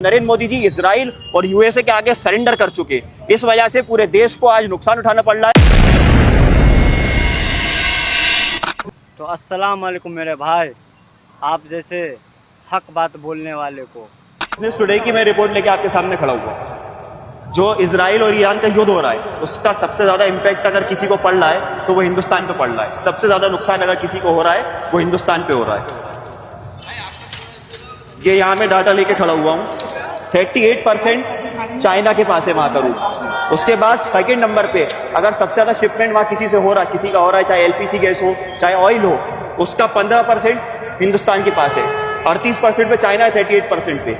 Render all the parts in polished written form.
Narendra Modi ji Israel और USA के आगे सरेंडर कर चुके। इस वजह से पूरे देश को आज नुकसान उठाना पड़ रहा है। तो अस्सलाम वालेकुम मेरे भाई, आप जैसे हक बात बोलने वाले को बिजनेस टुडे की मैं रिपोर्ट लेके आपके सामने खड़ा हुआ। जो इजराइल और ईरान का युद्ध हो रहा है उसका सबसे ज्यादा इंपैक्ट अगर किसी को पड़ रहा है तो वो हिंदुस्तान पे पड़ रहा है। सबसे ज्यादा नुकसान अगर किसी को हो रहा है वो हिंदुस्तान पे हो रहा है। ये यहाँ मैं डाटा लेके खड़ा हुआ हूँ। 38% चाइना के पास है वहां का रूप। उसके बाद सेकंड नंबर पे अगर सबसे ज्यादा शिपमेंट वहां किसी से हो रहा है, किसी का हो रहा है, चाहे एलपीजी गैस हो चाहे ऑयल हो, उसका 15% हिंदुस्तान के पास है। 38% पे चाइना है, 38% पे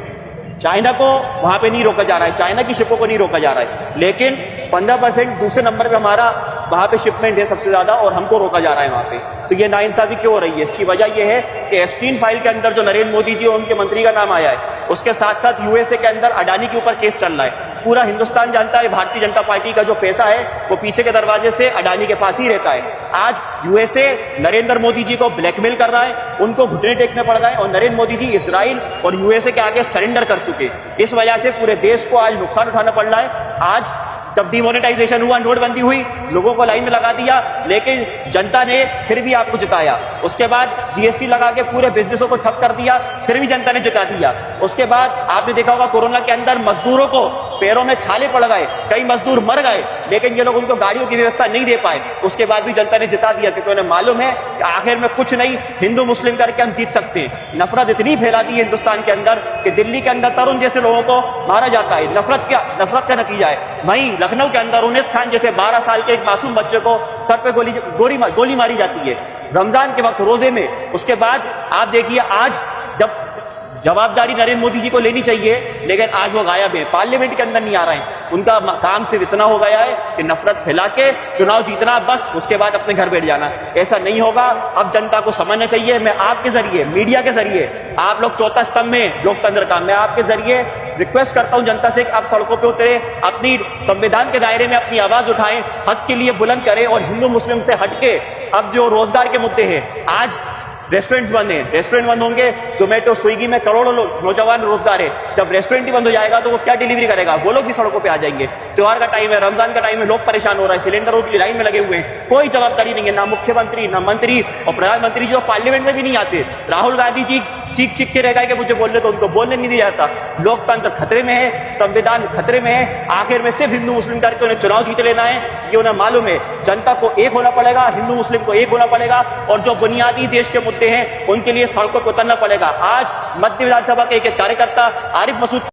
चाइना को वहां पे नहीं रोका जा रहा है, चाइना की शिपों को नहीं रोका जा रहा है, लेकिन 15% दूसरे नंबर पे हमारा वहां पे शिपमेंट है सबसे ज्यादा और हमको रोका जा रहा है वहां पे। तो ये नाइंसाफी क्यों हो रही है? इसकी वजह यह है कि एप्स्टीन फाइल के अंदर जो नरेंद्र मोदी जी और उनके मंत्री का नाम आया है, उसके साथ साथ यूएसए के अंदर अडानी के ऊपर केस चल रहा है। पूरा हिंदुस्तान जानता है भारतीय जनता पार्टी का जो पैसा है वो पीछे के दरवाजे से अडानी के पास ही रहता है। आज यूएसए नरेंद्र मोदी जी को ब्लैकमेल कर रहा है, उनको घुटने टेकने पड़ रहा है और नरेंद्र मोदी जी इजराइल और यूएसए के आगे सरेंडर कर चुके। इस वजह से पूरे देश को आज नुकसान उठाना पड़ रहा है। आज जब डिमोनेटाइजेशन हुआ, नोटबंदी हुई, लोगों को लाइन में लगा दिया, लेकिन जनता ने फिर भी आपको जिताया। उसके बाद जीएसटी लगा के पूरे बिजनेसों को ठप कर दिया, फिर भी जनता ने जिता दिया। उसके बाद आपने देखा होगा कोरोना के अंदर मजदूरों को पैरों में छाले पड़ गए, कई मजदूर मर गए, लेकिन ये लोग उनको गाड़ियों की व्यवस्था नहीं दे पाए। उसके बाद भी जनता ने जिता दिया, क्योंकि उन्हें मालूम है कि आखिर में कुछ नहीं, हिंदू मुस्लिम करके हम जीत सकते हैं। नफरत इतनी फैला दी है हिंदुस्तान के अंदर कि दिल्ली के अंदर तरुण जैसे लोगों को मारा जाता है। नफरत का नतीजा है। वहीं लखनऊ के अंदर उन्नीस खान जैसे 12 साल के एक मासूम बच्चे को सर पे गोली मारी जाती है रमजान के वक्त रोजे में। उसके बाद आप देखिए आज जब जवाबदारी नरेंद्र मोदी जी को लेनी चाहिए, लेकिन आज वो गायब है, पार्लियामेंट के अंदर नहीं आ रहे हैं। उनका काम सिर्फ इतना हो गया है कि नफरत फैला के चुनाव जीतना, बस उसके बाद अपने घर बैठ जाना। ऐसा नहीं होगा। अब जनता को समझना चाहिए। मैं आपके जरिए, मीडिया के जरिए, आप लोग चौथा स्तंभ में लोकतंत्र का, मैं आपके जरिए रिक्वेस्ट करता हूं जनता से कि आप सड़कों पे उतरे, अपनी संविधान के दायरे में अपनी आवाज उठाएं, हक के लिए बुलंद करें और हिंदू मुस्लिम से हटके अब जो रोजगार के मुद्दे हैं, आज रेस्टोरेंट्स बंद हैं, रेस्टोरेंट बंद होंगे, जोमेटो स्विगी में करोड़ों नौजवान रोजगार है। जब रेस्टोरेंट ही बंद हो जाएगा तो वो क्या डिलीवरी करेगा? वो लोग भी सड़कों पे आ जाएंगे। त्योहार का टाइम है, रमजान का टाइम है, लोग परेशान हो रहे हैं, सिलेंडरों की लाइन में लगे हुए हैं, कोई जवाबदारी नहीं है, ना मुख्यमंत्री ना मंत्री और प्रधानमंत्री जो पार्लियामेंट में भी नहीं आते। राहुल गांधी जी चीख के रह गए कि मुझे बोलने तो, उनको बोलने नहीं दिया जाता। लोकतंत्र खतरे में है, संविधान खतरे में है। आखिर में सिर्फ हिंदू मुस्लिम करके उन्हें चुनाव जीत लेना है, ये उन्हें मालूम है। जनता को एक होना पड़ेगा, हिंदू मुस्लिम को एक होना पड़ेगा और जो बुनियादी देश के मुद्दे हैं उनके लिए सड़कों पर उतरना पड़ेगा। आज मध्य विधानसभा के एक कार्यकर्ता आरिफ मसूद